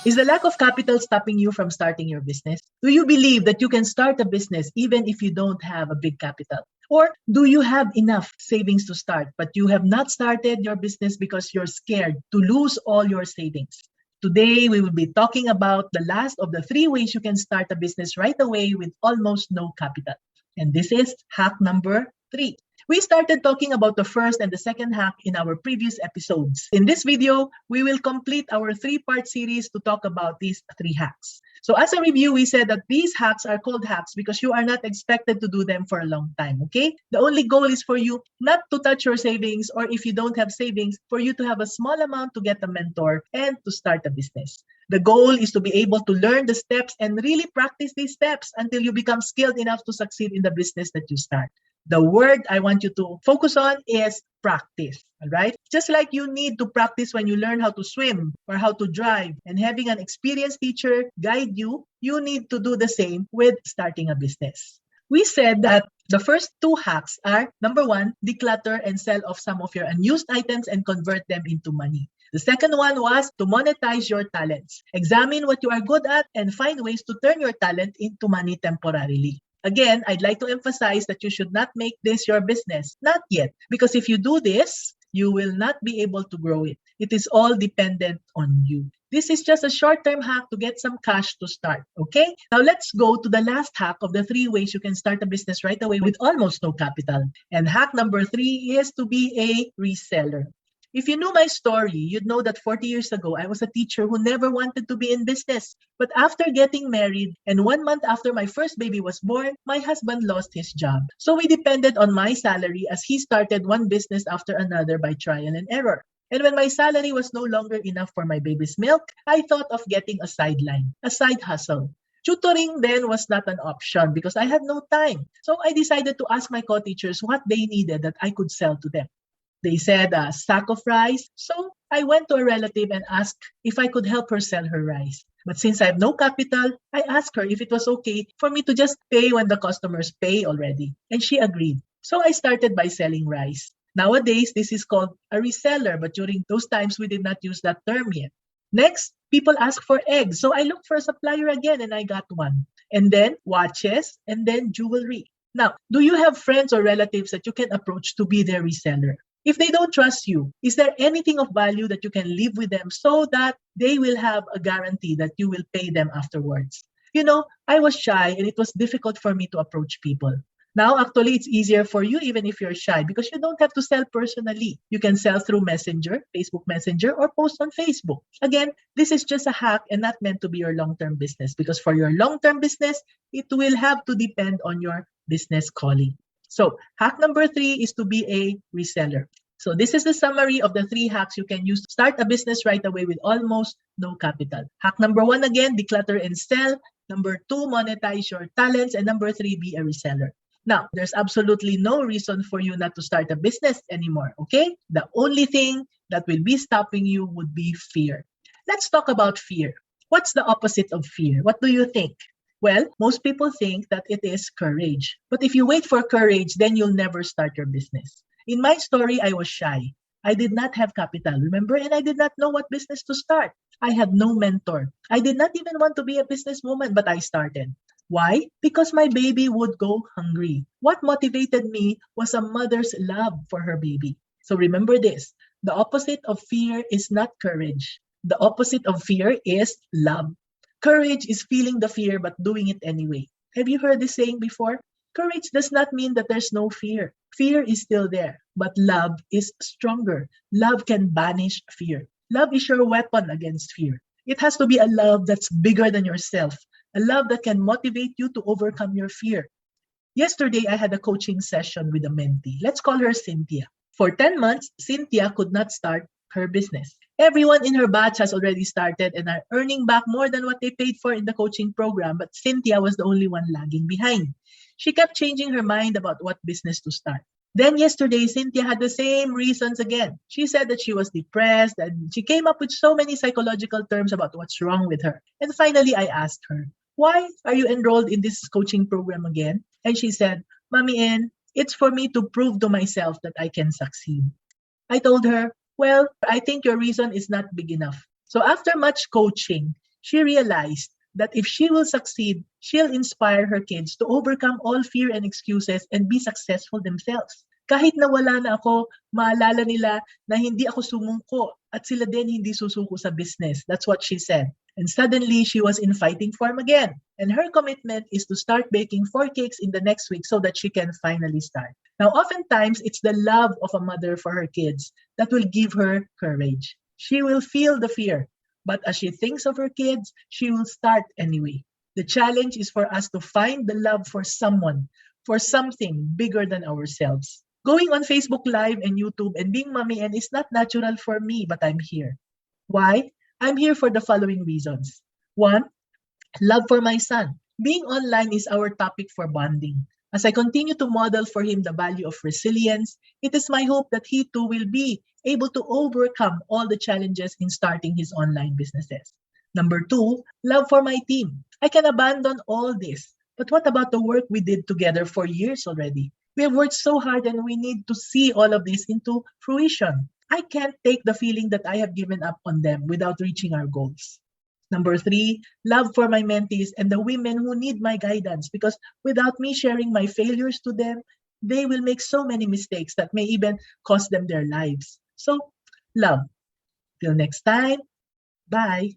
Is the lack of capital stopping you from starting your business? Do you believe that you can start a business even if you don't have a big capital? Or do you have enough savings to start, but you have not started your business because you're scared to lose all your savings? Today, we will be talking about the last of the 3 ways you can start a business right away with almost no capital. And this is hack number 3. We started talking about the first and the second hack in our previous episodes. In this video, we will complete our 3-part series to talk about these 3 hacks. So as a review, we said that these hacks are called hacks because you are not expected to do them for a long time, okay? The only goal is for you not to touch your savings, or if you don't have savings, for you to have a small amount to get a mentor and to start a business. The goal is to be able to learn the steps and really practice these steps until you become skilled enough to succeed in the business that you start. The word I want you to focus on is practice, all right? Just like you need to practice when you learn how to swim or how to drive, and having an experienced teacher guide you, you need to do the same with starting a business. We said that the first 2 hacks are, number 1, declutter and sell off some of your unused items and convert them into money. The second one was to monetize your talents. Examine what you are good at and find ways to turn your talent into money temporarily. Again, I'd like to emphasize that you should not make this your business. Not yet. Because if you do this, you will not be able to grow it. It is all dependent on you. This is just a short-term hack to get some cash to start, okay? Now let's go to the last hack of the 3 ways you can start a business right away with almost no capital. And hack number 3 is to be a reseller. If you knew my story, you'd know that 40 years ago, I was a teacher who never wanted to be in business. But after getting married and 1 month after my first baby was born, my husband lost his job. So we depended on my salary as he started one business after another by trial and error. And when my salary was no longer enough for my baby's milk, I thought of getting a sideline, a side hustle. Tutoring then was not an option because I had no time. So I decided to ask my co-teachers what they needed that I could sell to them. They said a sack of rice. So I went to a relative and asked if I could help her sell her rice. But since I have no capital, I asked her if it was okay for me to just pay when the customers pay already. And she agreed. So I started by selling rice. Nowadays, this is called a reseller, but during those times, we did not use that term yet. Next, people ask for eggs. So I looked for a supplier again and I got one. And then watches and then jewelry. Now, do you have friends or relatives that you can approach to be their reseller? If they don't trust you, is there anything of value that you can leave with them so that they will have a guarantee that you will pay them afterwards? You know, I was shy and it was difficult for me to approach people. Now, actually, it's easier for you even if you're shy because you don't have to sell personally. You can sell through Messenger, Facebook Messenger, or post on Facebook. Again, this is just a hack and not meant to be your long-term business because for your long-term business, it will have to depend on your business calling. So hack number 3 is to be a reseller. So this is the summary of the 3 hacks you can use to start a business right away with almost no capital. Hack number 1 again, declutter and sell. Number 2, monetize your talents. And number 3, be a reseller. Now, there's absolutely no reason for you not to start a business anymore, okay? The only thing that will be stopping you would be fear. Let's talk about fear. What's the opposite of fear? What do you think? Well, most people think that it is courage. But if you wait for courage, then you'll never start your business. In my story, I was shy. I did not have capital, remember? And I did not know what business to start. I had no mentor. I did not even want to be a businesswoman, but I started. Why? Because my baby would go hungry. What motivated me was a mother's love for her baby. So remember this, the opposite of fear is not courage. The opposite of fear is love. Courage is feeling the fear but doing it anyway. Have you heard this saying before? Courage does not mean that there's no fear. Fear is still there, but love is stronger. Love can banish fear. Love is your weapon against fear. It has to be a love that's bigger than yourself, a love that can motivate you to overcome your fear. Yesterday, I had a coaching session with a mentee. Let's call her Cynthia. For 10 months, Cynthia could not start her business. Everyone in her batch has already started and are earning back more than what they paid for in the coaching program, but Cynthia was the only one lagging behind. She kept changing her mind about what business to start. Then yesterday, Cynthia had the same reasons again. She said that she was depressed and she came up with so many psychological terms about what's wrong with her. And finally, I asked her, why are you enrolled in this coaching program again? And she said, Mommy Ann, it's for me to prove to myself that I can succeed. I told her, well, I think your reason is not big enough. So after much coaching, She realized that if she will succeed, she'll inspire her kids to overcome all fear and excuses and be successful themselves. Kahit na wala na ako, maalala nila na hindi ako sumungko at sila din hindi susuko sa business. That's what she said. And suddenly, she was in fighting form again. And her commitment is to start baking 4 cakes in the next week so that she can finally start. Now, oftentimes, it's the love of a mother for her kids that will give her courage. She will feel the fear, but as she thinks of her kids, she will start anyway. The challenge is for us to find the love for someone, for something bigger than ourselves. Going on Facebook Live and YouTube and being mommy and is not natural for me, but I'm here. Why? I'm here for the following reasons. One, love for my son. Being online is our topic for bonding. As I continue to model for him the value of resilience, it is my hope that he too will be able to overcome all the challenges in starting his online businesses. Number two, love for my team. I can abandon all this, but what about the work we did together for years already? We have worked so hard and we need to see all of this into fruition. I can't take the feeling that I have given up on them without reaching our goals. Number three, love for my mentees and the women who need my guidance because without me sharing my failures to them, they will make so many mistakes that may even cost them their lives. So, love. Till next time, bye.